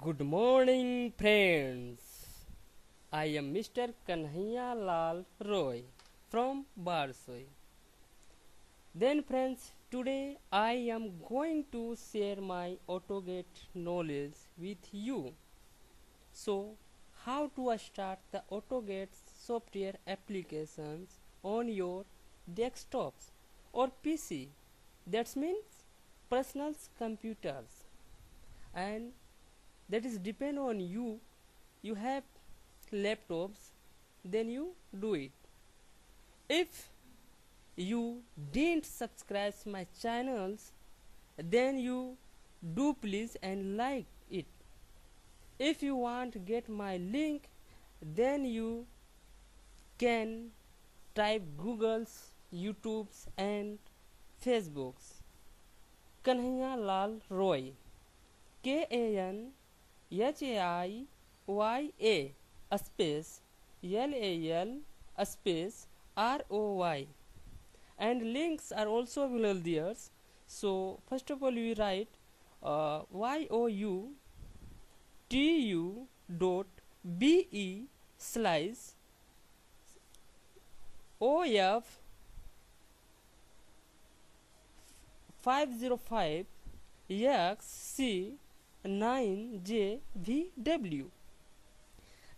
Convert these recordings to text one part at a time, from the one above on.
Good morning, friends. I am Mr. KANHAIYA Lal Roy from Barsoi. Then, friends, today I am going to share my AutoCAD knowledge with you. So, how to start the AutoCAD software applications on your desktops or PC? That means personal computers, and that is depend on you. You have laptops, then you do it. If you didn't subscribe my channels, then you do please and like it. If you want to get my link, then you can type Google's, YouTube's and Facebook's Kanhaiya Lal Roy, KANHAIYA space LAL space ROY, and links are also available there. So first of all we write youtu.be slash of 505 xc9jvw.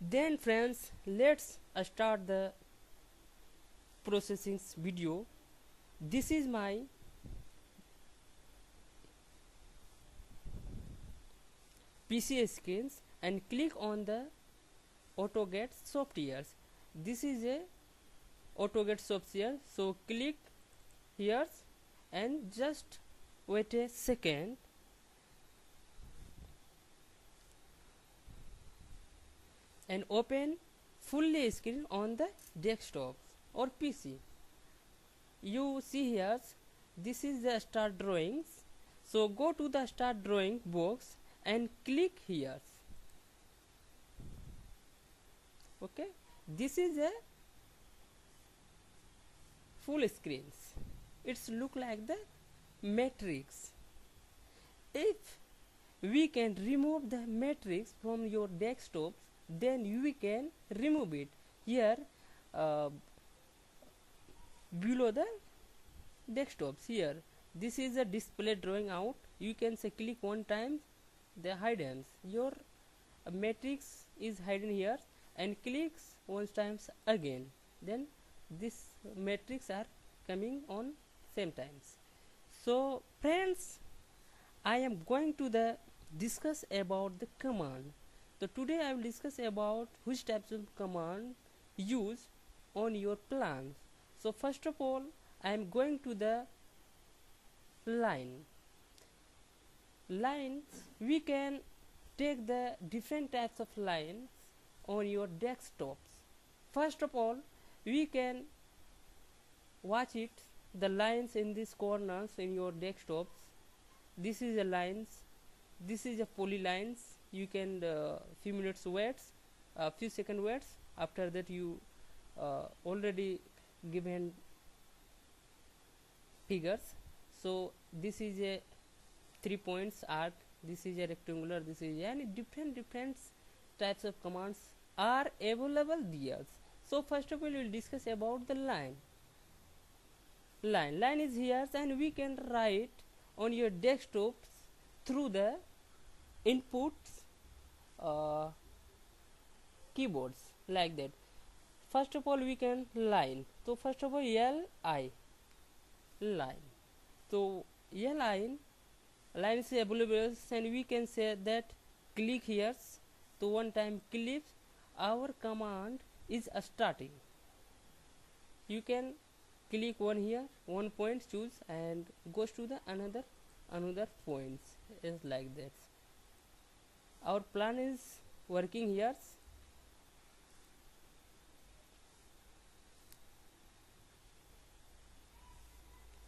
Then friends, let's start the processing video. This is my PC screens, and click on the AutoCAD softwares. This is a AutoCAD software, so click here and just wait a second. And open fully screen on the desktop or PC. You see here, this is the start drawings. So go to the start drawing box and click here. Okay, this is a full screens. It's look like the matrix. If we can remove the matrix from your desktops, then we can remove it here below the desktops. Here this is a display drawing out. You can say click one time, the hidden your matrix is hidden here, and clicks one times again, then this matrix are coming on same times. So friends, I am going to the discuss about the command. So today I will discuss about which types of command use on your plans. So first of all, I am going to the line. Lines, we can take the different types of lines on your desktops. First of all, we can watch it, the lines in these corners in your desktops. This is a lines, this is a polylines. You can few minutes waits, few second waits. After that you already given figures. So this is a 3 points arc, this is a rectangular, this is any different types of commands are available there. So first of all we will discuss about the line. Line is here, and we can write on your desktops through the inputs keyboards like that. First of all we can line. So first of all line. So line is available, and we can say that click here. So one time click, our command is starting. You can click one here, one point choose, and goes to the another points is like that. Our plan is working here.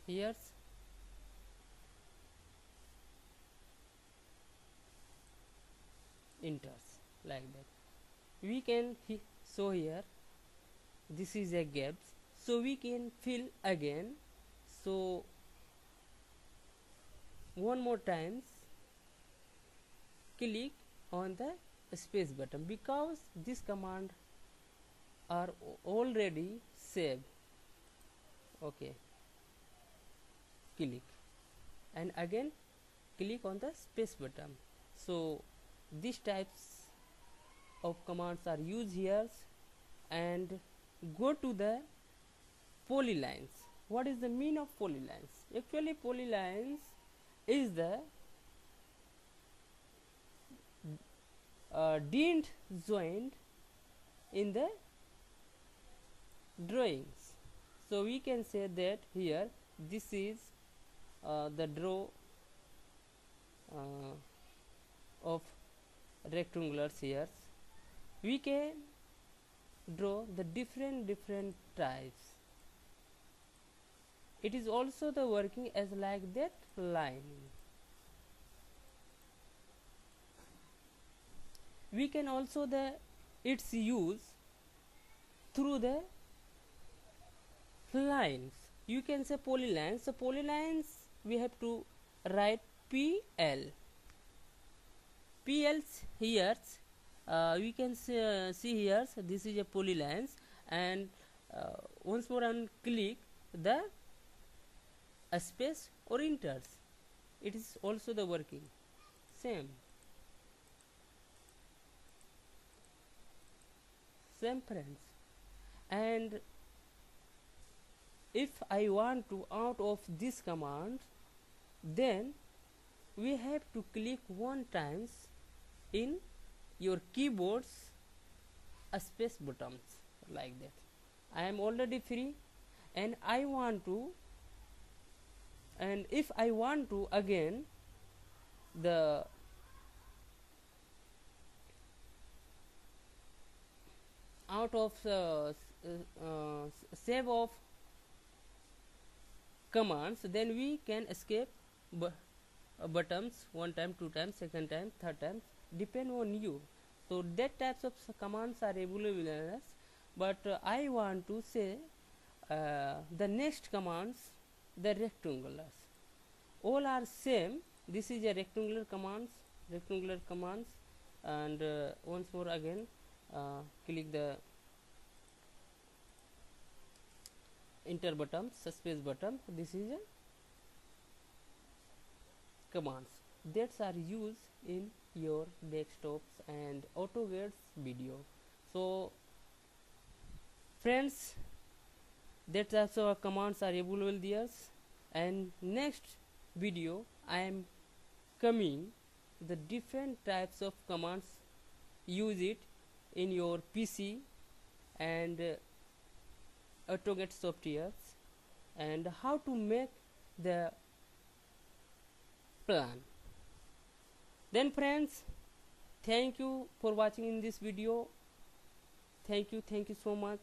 Here enters like that. We can show here, this is a gaps, so we can fill again. So one more times click on the space button, because this command are already saved. Okay, click and again click on the space button. So these types of commands are used here. And go to the polylines. What is the mean of polylines? Actually polylines is the didn't joined in the drawings. So we can say that here this is the draw of rectangular shears. We can draw the different types. It is also the working as like that line. We can also the its use through the lines. You can say polylines. So polylines we have to write PL. PL's here we can see here, so this is a polylines, and once more on click the space or enters, it is also the working same friends. And if I want to out of this command, then we have to click one times in your keyboard's space buttons like that. I am already free, and I want to, and if I want to again the out of save of commands, then we can escape buttons one time, two times, second time, third time, depend on you. So that types of commands are available in us, but I want to say the next commands, the rectangulars, all are same. This is a rectangular commands, and once more again click the enter button, space button. This is a commands that are used in your desktops and AutoCAD's video. So friends, that also commands are available there, and next video I am coming the different types of commands, use it in your PC and AutoCAD softwares, and how to make the plan. Then friends, thank you for watching in this video. Thank you so much.